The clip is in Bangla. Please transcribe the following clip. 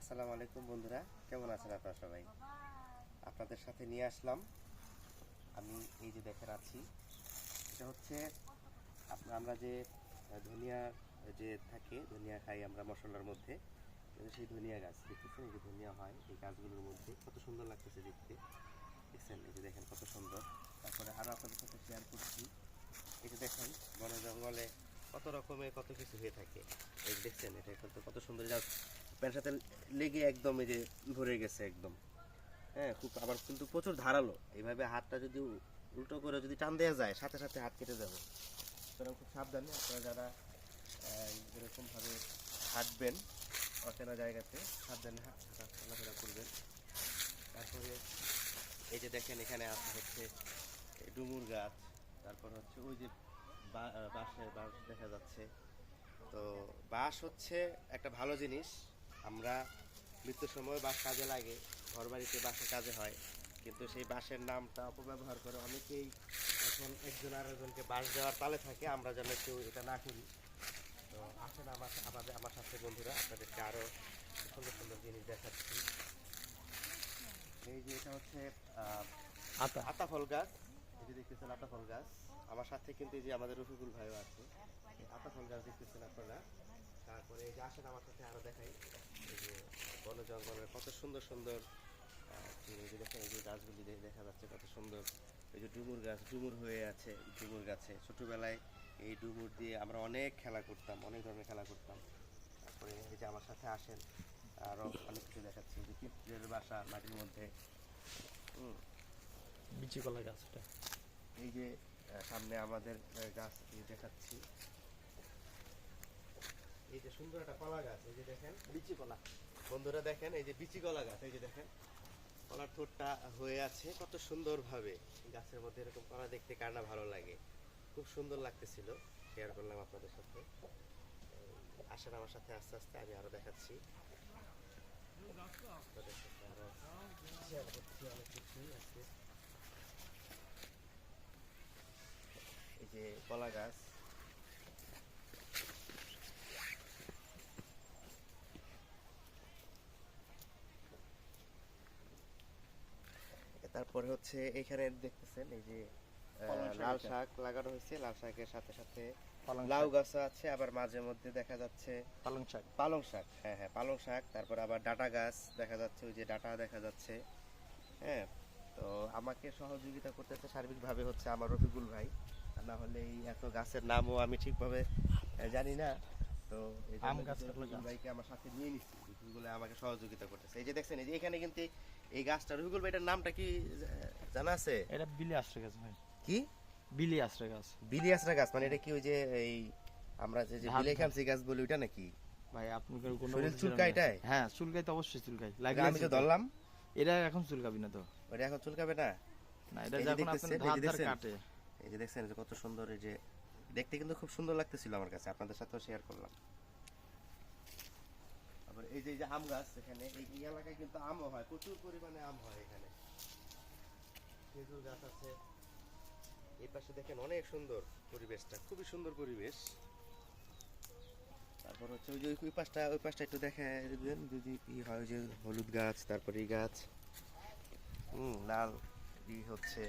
আসসালামু আলাইকুম বন্ধুরা, কেমন আছেন আপনারা সবাই? আপনাদের সাথে নিয়ে আসলাম আমি এই যে দেখেন আছি, এটা হচ্ছে আমরা যে ধনিয়া যে থাকে, ধনিয়া খাই আমরা মশলার মধ্যে, সেই ধনিয়া গাছ দেখতেছেন। এই যে ধনিয়া হয় এই গাছগুলোর মধ্যে, কত সুন্দর লাগতেছে দেখতে, দেখছেন? এই যে দেখেন কত সুন্দর। তারপরে আরও আপনাদের সাথে শেয়ার করছি, এই যে দেখেন বনে জঙ্গলে কত রকমের কত কিছু হয়ে থাকে। এই যে দেখছেন, এটা কত সুন্দর, প্যান্ট সাথে লেগে একদম এই যে ভরে গেছে একদম। হ্যাঁ, খুব আবার কিন্তু প্রচুর ধারালো, এইভাবে হাতটা যদি উল্টো করে যদি টান দেওয়া যায় সাথে সাথে হাত কেটে যাবে। সুতরাং খুব সাবধানে আপনারা যারা এরকমভাবে হাঁটবেন অচেনা জায়গাতে সাবধানে চলাফেরা করবেন। তারপরে এই যে দেখেন এখানে আছে হচ্ছে ডুমুর গাছ, তারপর হচ্ছে ওই যে বাঁশ দেখা যাচ্ছে। তো বাঁশ হচ্ছে একটা ভালো জিনিস, আমরা মৃত্যুর সময় বাঁশ কাজে লাগে, ঘর বাড়িতে বাঁশের কাজে হয়, কিন্তু সেই বাঁশের নামটা অপব্যবহার করে অনেকেই এখন একজন আরেকজনকে বাঁশ দেওয়ার তালে থাকে, আমরা যেন কেউ এটা না করি। তো আসেন আমার সাথে বন্ধুরা, আপনাদেরকে আরও সুন্দর সুন্দর জিনিস দেখাচ্ছি। এই যে এটা হচ্ছে আতা ফল গাছ, এই যে দেখতেছেন আতা ফল গাছ। আমার সাথে কিন্তু এই যে আমাদের রফিকুল ভাইও আছে, আতা ফল গাছ দেখতেছেন আপনারা। তারপরে এই যে আসেন আমার সাথে আরো দেখাই, এই যে বন জঙ্গলের কত সুন্দর সুন্দর এই যে দেখেন, এই যে গাছগুলি দেখা যাচ্ছে কত সুন্দর। এই যে ডুমুর গাছ, ডুমুর হয়ে আছে ডুমুর গাছে। ছোটবেলায় এই ডুমুর দিয়ে আমরা অনেক খেলা করতাম, অনেক ধরনের খেলা করতাম। তারপরে এই যে আমার সাথে আসেন, আরো অনেক কিছু দেখাচ্ছি। যে পিঁপড়ের বাসা মাটির মধ্যে, বিচি কলা গাছটা। এই যে সামনে আমাদের গাছ দেখাচ্ছি, এই যে সুন্দর একটা কলা গাছ, এই যে দেখেন বিচি কলা। বন্ধুরা দেখেন, এই যে বিচি কলা গাছ, এই যে দেখেন কলার ঠোঁটটা হয়ে আছে কত সুন্দর ভাবে। গাছের মধ্যে এরকম কলা দেখতে কার না ভালো লাগে, খুব সুন্দর লাগতেছিল, শেয়ার করলাম আপনাদের সাথে। আসেন আমার সাথে আস্তে আস্তে আমি আরো দেখাচ্ছি, আপনাদের সাথে আরো শেয়ার করছি অনেক কিছুই আজকে। এই যে কলা গাছ, তারপরে হচ্ছে এখানে দেখতেছেন এই যে লাল শাক লাগানো হয়েছে, লাল শাকের সাথে সাথে লাউ গাছ আছে, আবার মাঝে মধ্যে দেখা যাচ্ছে পালং শাক। পালং শাক, হ্যাঁ হ্যাঁ পালং শাক। তারপর আবার ডাটা গাছ দেখা যাচ্ছে, ওই যে ডাটা দেখা যাচ্ছে। হ্যাঁ, তো আমাকে সহযোগিতা করতেছে সার্বিকভাবে হচ্ছে আমার রফিকুল ভাই, না হলে এই এত গাছের নামও আমি ঠিকভাবে জানি না। তো এই রফিকুল ভাইকে আমার সাথে নিয়ে নিচ্ছি, রফিকুল আমাকে সহযোগিতা করতেছে। এই যে দেখছেন, এই যে এখানে কিন্তু এই গাছটা, রফিকুল ভাই এটার নামটা কি জানা আছে? এটা বিলি আশ্রয় গাছ ভাই। কি বিলি আশ্রয় গাছ? বিলি আশ্রয় গাছ মানে এটা কি ওই যে এই আমরা যে বিলে খামসি গাছ বলি ওইটা নাকি ভাই? আপনি কোনো শরীর চুলকায় এটাই? হ্যাঁ চুলকাই তো অবশ্যই চুলকাই, আমি তো ধরলাম। এটা এখন চুলকাবি না তো? ওটা এখন চুলকাবে না? না, এটা যখন আপনি ধার ধার কাটে। এই যে দেখছেন কত সুন্দর, এই যে দেখতে কিন্তু খুব সুন্দর লাগতেছিল আমার কাছে, আপনাদের সাথেও শেয়ার করলাম। আবার এই যে আম গাছ, এখানে এই এলাকায় কিন্তু আমও হয়, প্রচুর পরিমাণে আম হয় এখানে। খেজুর গাছ আছে এই পাশে, দেখেন অনেক সুন্দর পরিবেশটা, খুবই সুন্দর পরিবেশ। তারপর হচ্ছে ওই যে ওই পাশটা একটু দেখা দিবেন যদি হয়, ওই যে হলুদ গাছ, তারপরে এই গাছ লাল হচ্ছে